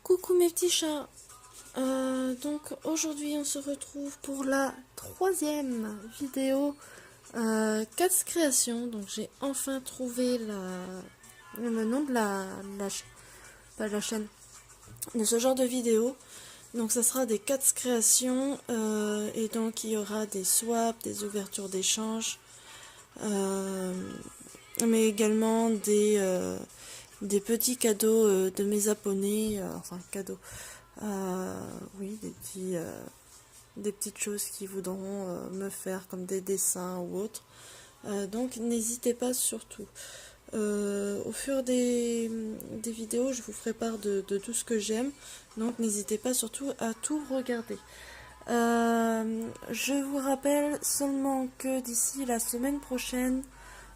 Coucou mes petits chats. Donc aujourd'hui on se retrouve pour la troisième vidéo Cats Création. Donc j'ai enfin trouvé le nom de pas la chaîne, de ce genre de vidéo. Donc ça sera des Cats Création et donc il y aura des swaps, des ouvertures d'échanges, mais également des petits cadeaux de mes abonnés, enfin cadeaux. Oui, des petites choses qui voudront me faire comme des dessins ou autres. Donc n'hésitez pas surtout. Au fur des vidéos, je vous ferai part de tout ce que j'aime. Donc n'hésitez pas surtout à tout regarder. Je vous rappelle seulement que d'ici la semaine prochaine,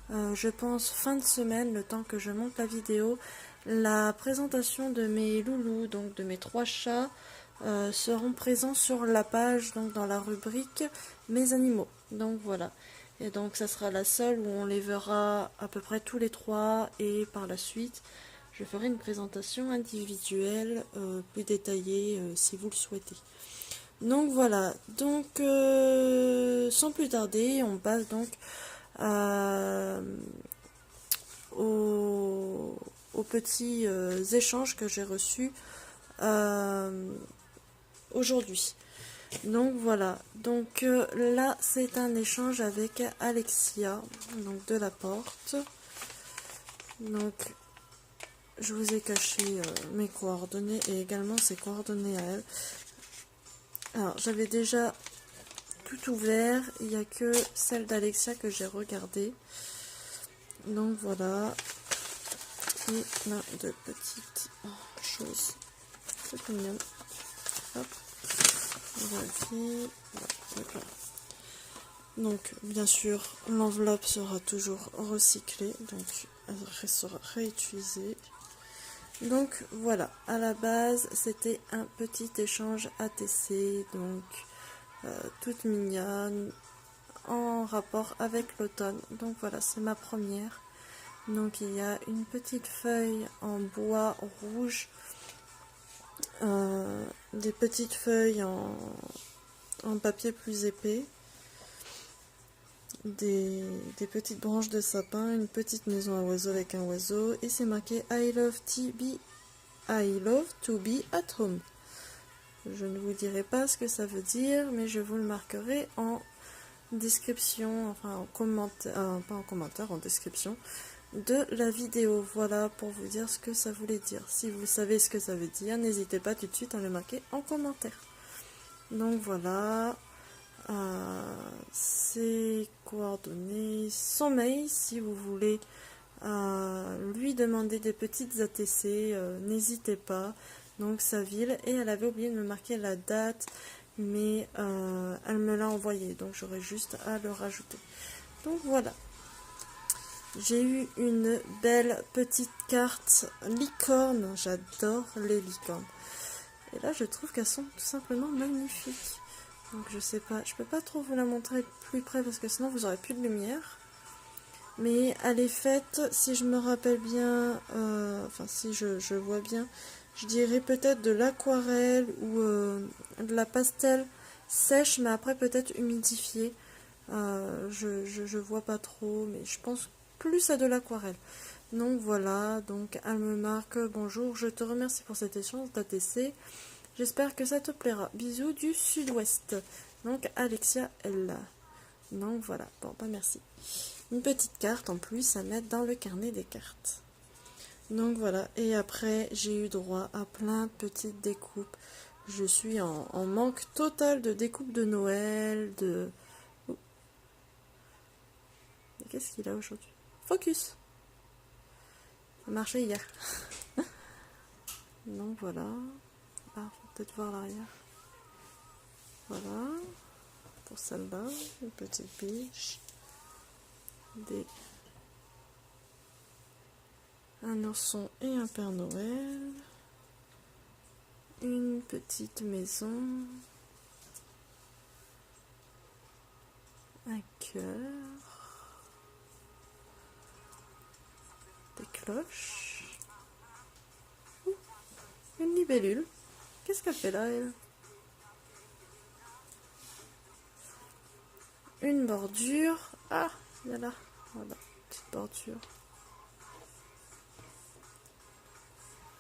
je pense fin de semaine, le temps que je monte la vidéo, la présentation de mes loulous, donc de mes 3 chats, seront présents sur la page, donc dans la rubrique Mes animaux. Donc voilà. Et donc ça sera la seule où on les verra à peu près tous les 3 et par la suite, je ferai une présentation individuelle plus détaillée si vous le souhaitez. Donc voilà. Donc sans plus tarder, on passe donc euh, aux petits échanges que j'ai reçus aujourd'hui. Donc voilà, donc là c'est un échange avec Alexia, donc de la porte. Donc je vous ai caché mes coordonnées et également ses coordonnées à elle. Alors j'avais déjà tout ouvert, il n'y a que celle d'Alexia que j'ai regardée. Donc voilà, et plein de petites choses. C'est mignon. Hop, voilà. Donc bien sûr l'enveloppe sera toujours recyclée, donc elle sera réutilisée. Donc voilà, à la base c'était un petit échange ATC, donc toute mignonne, en rapport avec l'automne. Donc voilà, c'est ma première. Donc il y a une petite feuille en bois rouge, des petites feuilles en papier plus épais, des petites branches de sapin, une petite maison à oiseaux avec un oiseau, et c'est marqué I love to be at home. Je ne vous dirai pas ce que ça veut dire, mais je vous le marquerai en description, enfin en commentaire, pas en commentaire, en description de la vidéo. Voilà pour vous dire ce que ça voulait dire. Si vous savez ce que ça veut dire, n'hésitez pas tout de suite à le marquer en commentaire. Donc voilà, ses coordonnées, son mail, si vous voulez lui demander des petites ATC, n'hésitez pas. Donc sa ville, et elle avait oublié de me marquer la date, mais elle me l'a envoyé, donc j'aurais juste à le rajouter. Donc voilà. J'ai eu une belle petite carte licorne. J'adore les licornes. Et là, je trouve qu'elles sont tout simplement magnifiques. Donc je sais pas, je peux pas trop vous la montrer de plus près parce que sinon vous aurez plus de lumière. Mais elle est faite, si je me rappelle bien, enfin si je vois bien, je dirais peut-être de l'aquarelle ou de la pastel sèche, mais après peut-être humidifiée. Je vois pas trop, mais je pense plus à de l'aquarelle. Donc voilà, donc elle me marque bonjour, je te remercie pour cet échange d'ATC. J'espère que ça te plaira. Bisous du sud-ouest. Donc Alexia L. Donc voilà, bon bah merci. Une petite carte en plus à mettre dans le carnet des cartes. Donc voilà, et après j'ai eu droit à plein de petites découpes. Je suis en manque total de découpes de Noël, de... Qu'est-ce qu'il a aujourd'hui? Focus! Ça marchait hier. Donc voilà. Ah, faut peut-être voir l'arrière. Voilà. Pour celle-là, une petite biche. Un ourson et un Père Noël. Une petite maison. Un cœur. Des cloches. Une libellule. Qu'est-ce qu'elle fait là, elle? Une bordure. Ah, il y a là. Voilà, petite bordure.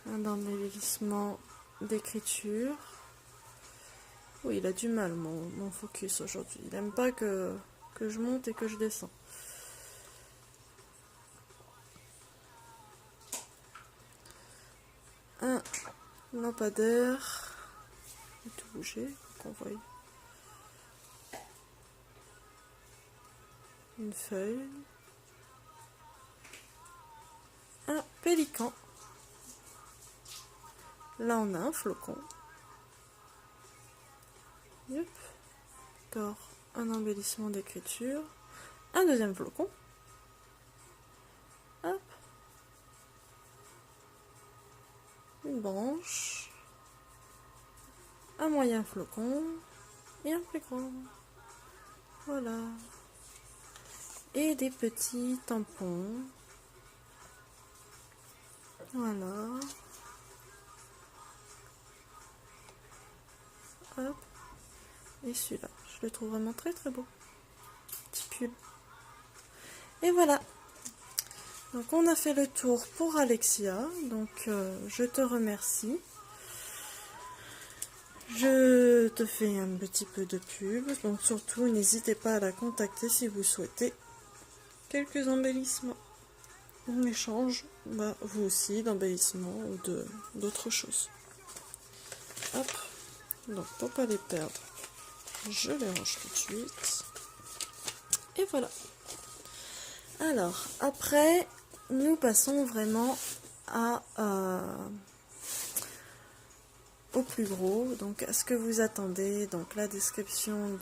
Un embellissement d'écriture. Oui, il a du mal, mon focus aujourd'hui. Il n'aime pas que je monte et que je descends. Un lampadaire. Il a tout bougé, qu'on voit. Une feuille. Un pélican. Là, on a un flocon. Yep. Encore un embellissement d'écriture. Un deuxième flocon. Hop. Une branche. Un moyen flocon. Et un plus grand. Voilà. Et des petits tampons. Voilà. Hop. Et celui-là, je le trouve vraiment très très beau. Petit pull. Et voilà. Donc on a fait le tour pour Alexia. Donc je te remercie. Je te fais un petit peu de pub. Donc surtout, n'hésitez pas à la contacter si vous souhaitez quelques embellissements. En échange, bah, vous aussi, d'embellissements ou d'autres choses. Hop. Donc pour pas les perdre, je les range tout de suite. Et voilà. Alors, après, nous passons vraiment à au plus gros. Donc, à ce que vous attendez. Donc, la description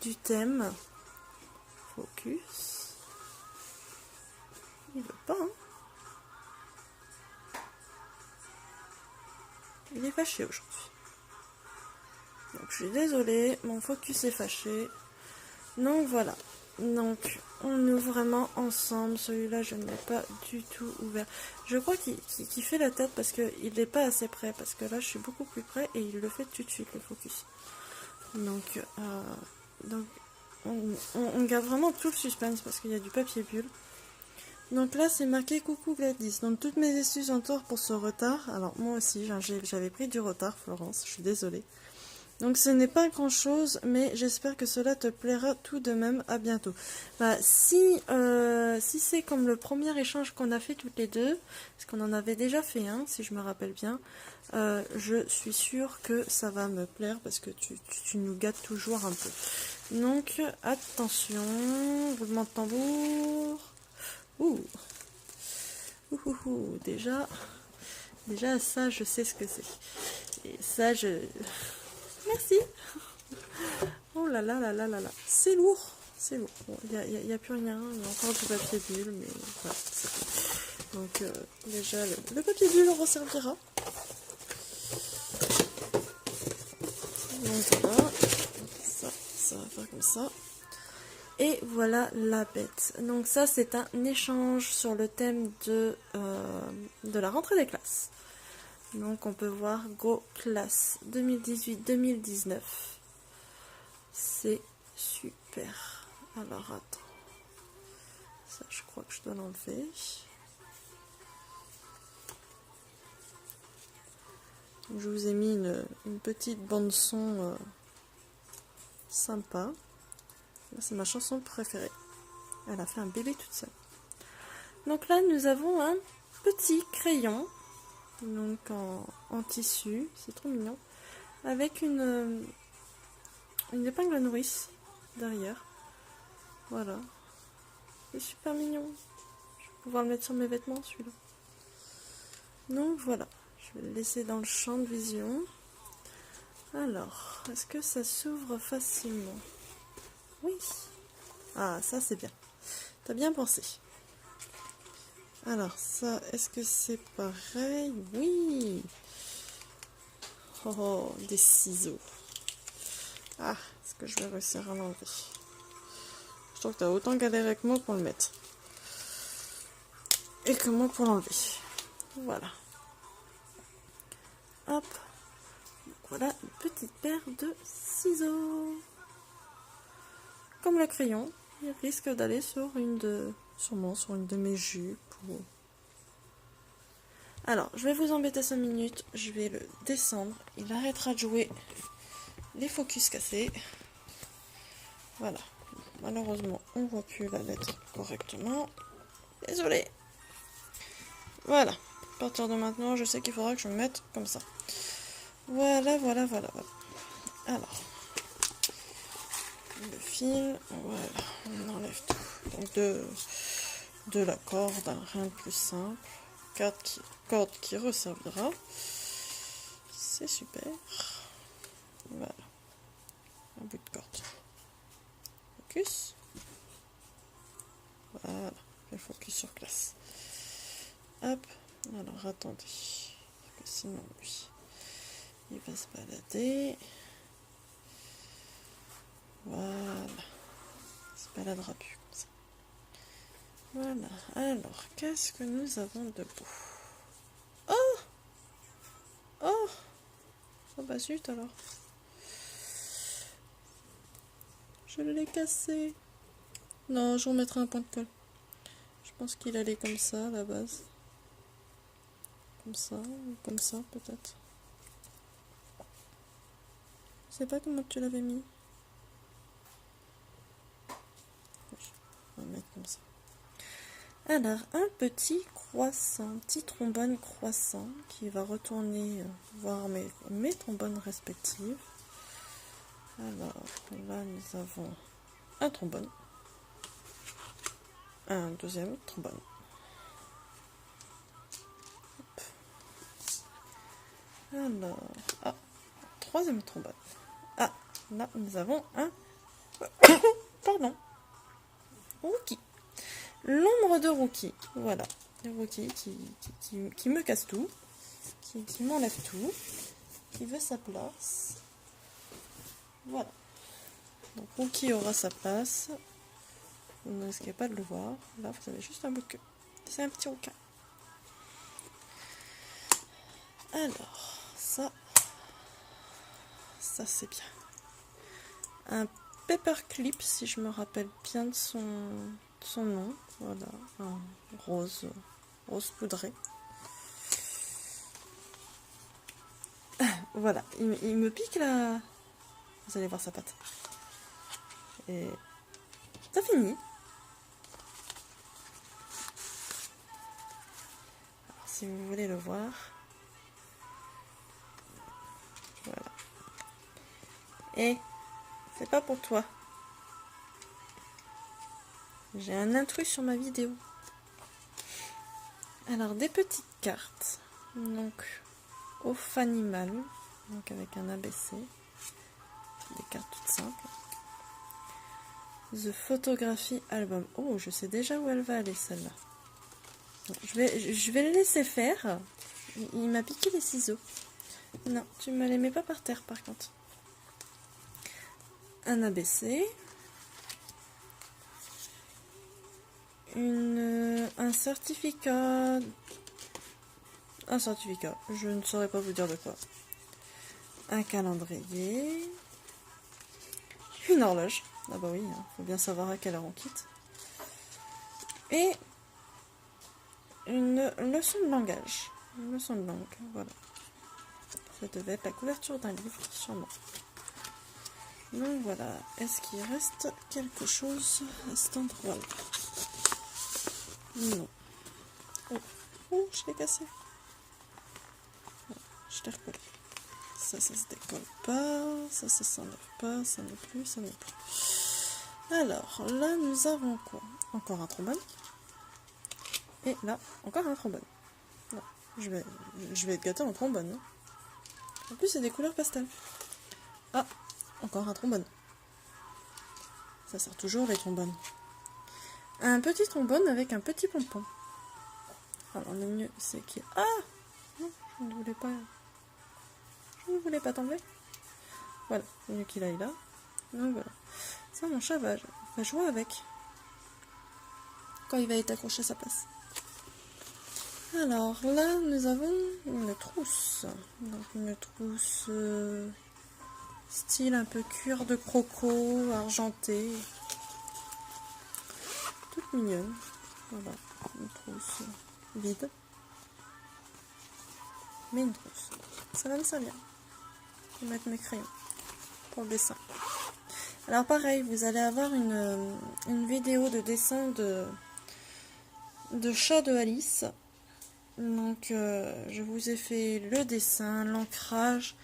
du thème. Focus. Il veut pas, hein. Il est fâché aujourd'hui. Donc, je suis désolée, mon focus est fâché. Donc, voilà. Donc, on ouvre vraiment ensemble. Celui-là, je ne l'ai pas du tout ouvert. Je crois qu'il fait la tête parce qu'il n'est pas assez près. Parce que là, je suis beaucoup plus près et il le fait tout de suite, le focus. Donc on garde vraiment tout le suspense parce qu'il y a du papier bulle. Donc là, c'est marqué coucou Gladys. Donc toutes mes excuses encore pour ce retard. Alors moi aussi, j'avais pris du retard, Florence. Je suis désolée. Donc ce n'est pas grand chose, mais j'espère que cela te plaira tout de même. À bientôt. Bah, si c'est comme le premier échange qu'on a fait toutes les deux, parce qu'on en avait déjà fait un, si je me rappelle bien, je suis sûre que ça va me plaire parce que tu nous gâtes toujours un peu. Donc attention, roulement de tambour. Ouh. Déjà ça, je sais ce que c'est. Et ça, Merci. Oh là là là là là là. C'est lourd. C'est lourd. Bon, il n'y a plus rien. Il y a encore du papier bulle, mais voilà. Donc déjà, le papier bulle resservira. Donc voilà. Ça va faire comme ça. Et voilà la bête. Donc ça, c'est un échange sur le thème de la rentrée des classes. Donc on peut voir Go Class 2018-2019. C'est super. Alors attends. Ça, je crois que je dois l'enlever. Je vous ai mis une petite bande son sympa. C'est ma chanson préférée. Elle a fait un bébé toute seule. Donc là, nous avons un petit crayon. Donc en tissu. C'est trop mignon. Avec une épingle à nourrice derrière. Voilà. C'est super mignon. Je vais pouvoir le mettre sur mes vêtements, celui-là. Donc voilà. Je vais le laisser dans le champ de vision. Alors, est-ce que ça s'ouvre facilement? Oui. Ah, ça c'est bien. T'as bien pensé. Alors, ça, est-ce que c'est pareil? Oui. Oh, des ciseaux. Ah, est-ce que je vais réussir à l'enlever? Je trouve que t'as autant galéré que moi pour le mettre. Et que moi pour l'enlever. Voilà. Hop. Donc, voilà une petite paire de ciseaux. Comme le crayon, il risque d'aller sûrement sur une de mes jupes. Alors, je vais vous embêter 5 minutes, je vais le descendre. Il arrêtera de jouer les focus cassés. Voilà. Malheureusement, on ne voit plus la lettre correctement. Désolée. Voilà. À partir de maintenant, je sais qu'il faudra que je me mette comme ça. Voilà. Alors, le fil, voilà, on enlève tout. Donc de la corde, rien de plus simple. Corde qui resservira. C'est super. Voilà. Un bout de corde. Focus. Voilà. Le focus sur place. Hop. Alors attendez. Parce que sinon lui, il va se balader. Voilà. Il se baladera plus comme ça. Voilà. Alors, qu'est-ce que nous avons de beau? Oh! Oh! Oh bah zut alors. Je l'ai cassé. Non, je remettrai un point de colle. Je pense qu'il allait comme ça à la base. Comme ça, ou comme ça peut-être. Je sais pas comment tu l'avais mis. Oui, on va mettre comme ça. Alors, un petit croissant, petit trombone croissant qui va retourner voir mes trombones respectives. Alors, là, nous avons un trombone. Un deuxième trombone. Hop. Alors, troisième trombone. Ah, là, nous avons un... Pardon. Rookie. L'ombre de Rookie. Voilà. Le Rookie qui me casse tout. Qui m'enlève tout. Qui veut sa place. Voilà. Donc Rookie aura sa place. Vous ne risquez pas de le voir. Là, vous avez juste un bout de queue. C'est un petit rouquin. Alors, ça c'est bien. Un paperclip, si je me rappelle bien de son nom. Voilà, un rose poudré. Voilà, il me pique là. Vous allez voir sa patte. Et ça finit. Alors, si vous voulez le voir. Voilà. Et c'est pas pour toi. J'ai un intrus sur ma vidéo. Alors, des petites cartes. Donc, off animal. Donc, avec un ABC. Des cartes toutes simples. The Photography Album. Oh, je sais déjà où elle va aller, celle-là. Je vais les laisser faire. Il m'a piqué les ciseaux. Non, tu me les mets pas par terre, par contre. Un ABC. Un certificat. Un certificat. Je ne saurais pas vous dire de quoi. Un calendrier. Une horloge. Ah bah oui, hein, faut bien savoir à quelle heure on quitte. Et une leçon de langage. Une leçon de langue, voilà. Ça devait être la couverture d'un livre, sûrement. Donc voilà, est-ce qu'il reste quelque chose à cet endroit-là? Non. Oh, je l'ai cassé. Je l'ai recollé. Ça se décolle pas, ça s'enlève pas, ça n'est plus, ça n'est plus. Alors, là, nous avons quoi? Encore un trombone. Et là, encore un trombone. Non, je vais être gâtée en trombone. Hein. En plus, c'est des couleurs pastel. Ah, encore un trombone. Ça sert toujours les trombones. Un petit trombone avec un petit pompon. Alors, le mieux, c'est qu'il... Ah non, je ne voulais pas... Je ne voulais pas t'enlever. Voilà, le mieux qu'il aille là. Donc voilà. Ça, mon chat va jouer avec. Quand il va être accroché à sa place. Alors là, nous avons une trousse. Donc une trousse style un peu cuir de croco, argenté. Toute mignonne. Voilà, une trousse vide. Mais une trousse. Ça va me servir. Je vais mettre mes crayons pour le dessin. Alors pareil, vous allez avoir une vidéo de dessin de chat de Alice. Donc je vous ai fait le dessin, l'ancrage,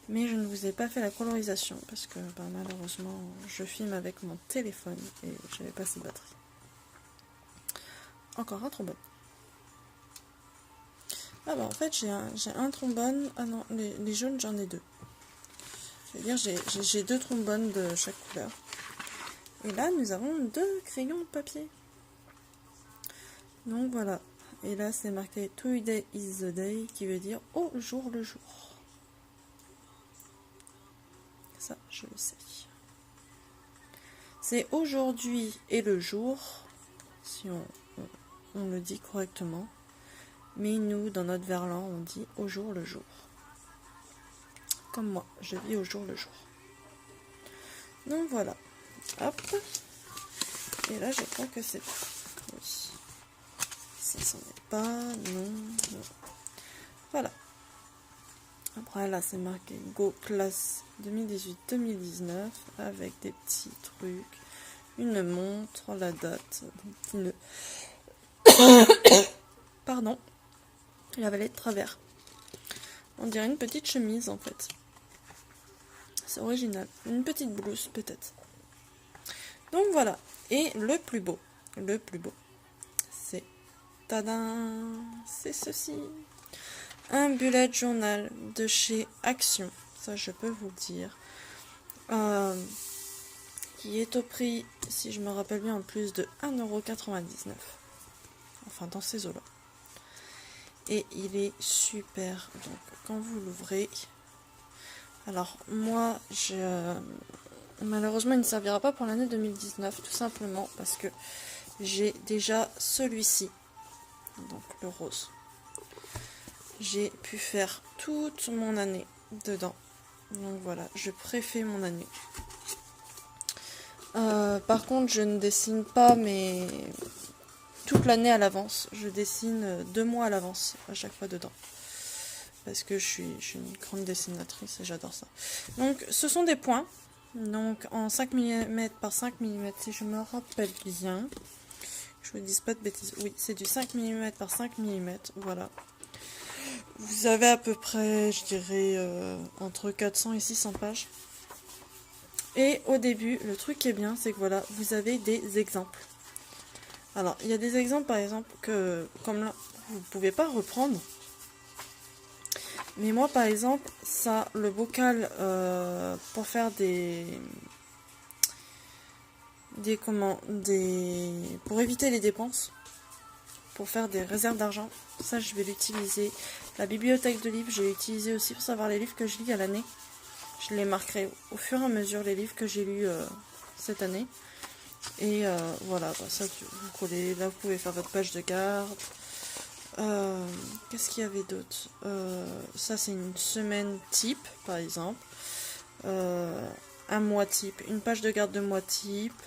mais je ne vous ai pas fait la colorisation parce que malheureusement je filme avec mon téléphone et j'avais pas assez de batterie. Encore un trombone. Ah bah en fait j'ai un trombone. Ah non, les jaunes j'en ai deux. Je veux dire j'ai deux trombones de chaque couleur. Et là nous avons deux crayons de papier. Donc voilà. Et là c'est marqué Today is the day qui veut dire au jour le jour. Ça je le sais. C'est aujourd'hui et le jour, si on le dit correctement. Mais nous, dans notre verlan, on dit au jour le jour. Comme moi, je vis au jour le jour. Donc voilà. Hop. Et là, je crois que c'est... Oui. Ça, c'en est pas. Non, non. Voilà. Après, là, c'est marqué Go Class 2018-2019 avec des petits trucs. Une montre, la date, des petits nœuds. Pardon. La vallée de travers. On dirait une petite chemise en fait. C'est original. Une petite blouse peut-être. Donc voilà. Et le plus beau, c'est tadam, c'est ceci. Un bullet journal de chez Action. Ça je peux vous le dire. Qui est au prix, si je me rappelle bien, en plus de 1,99€. Enfin dans ces eaux-là. Et il est super. Donc quand vous l'ouvrez, alors moi malheureusement il ne servira pas pour l'année 2019 tout simplement parce que j'ai déjà celui-ci, donc le rose. J'ai pu faire toute mon année dedans, donc voilà, je préfère mon année. Par contre je ne dessine pas mais toute l'année à l'avance, je dessine 2 mois à l'avance à chaque fois dedans. Parce que je suis une grande dessinatrice et j'adore ça. Donc ce sont des points. Donc en 5 mm par 5 mm si je me rappelle bien. Je ne vous dise pas de bêtises. Oui, c'est du 5 mm par 5 mm. Voilà. Vous avez à peu près, je dirais, entre 400 et 600 pages. Et au début, le truc qui est bien, c'est que voilà, vous avez des exemples. Alors, il y a des exemples, par exemple, que, comme là, vous ne pouvez pas reprendre. Mais moi, par exemple, ça, le bocal pour faire pour éviter les dépenses, pour faire des réserves d'argent, ça, je vais l'utiliser. La bibliothèque de livres, je l'ai utilisé aussi pour savoir les livres que je lis à l'année. Je les marquerai au fur et à mesure, les livres que j'ai lus cette année. Et voilà, ça vous collez, là vous pouvez faire votre page de garde. Qu'est-ce qu'il y avait d'autre? Ça c'est une semaine type par exemple, un mois type, une page de garde de mois type,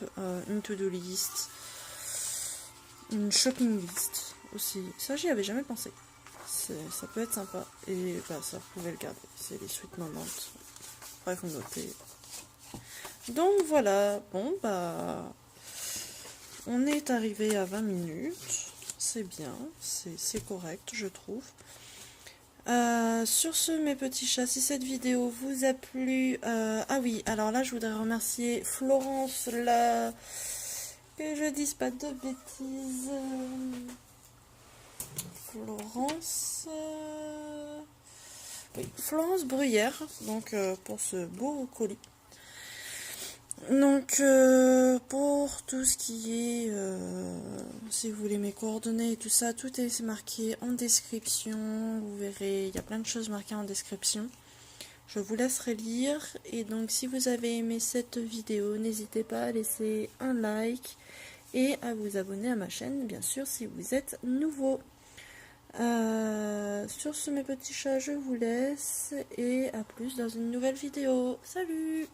une to-do list, une shopping list aussi. Ça j'y avais jamais pensé. Ça peut être sympa et ça vous pouvez le garder. C'est les sweet moments. Bref, vous notez. Donc voilà, bon on est arrivé à 20 minutes, c'est bien, c'est correct je trouve. Sur ce mes petits chats, si cette vidéo vous a plu, ah oui, alors là je voudrais remercier Florence, là, que je dise pas de bêtises, Florence Bruyère, donc pour ce beau colis. Donc pour tout ce qui est, si vous voulez mes coordonnées et tout ça, tout est marqué en description, vous verrez, il y a plein de choses marquées en description. Je vous laisserai lire, et donc si vous avez aimé cette vidéo, n'hésitez pas à laisser un like et à vous abonner à ma chaîne, bien sûr, si vous êtes nouveau. Sur ce mes petits chats, je vous laisse et à plus dans une nouvelle vidéo. Salut!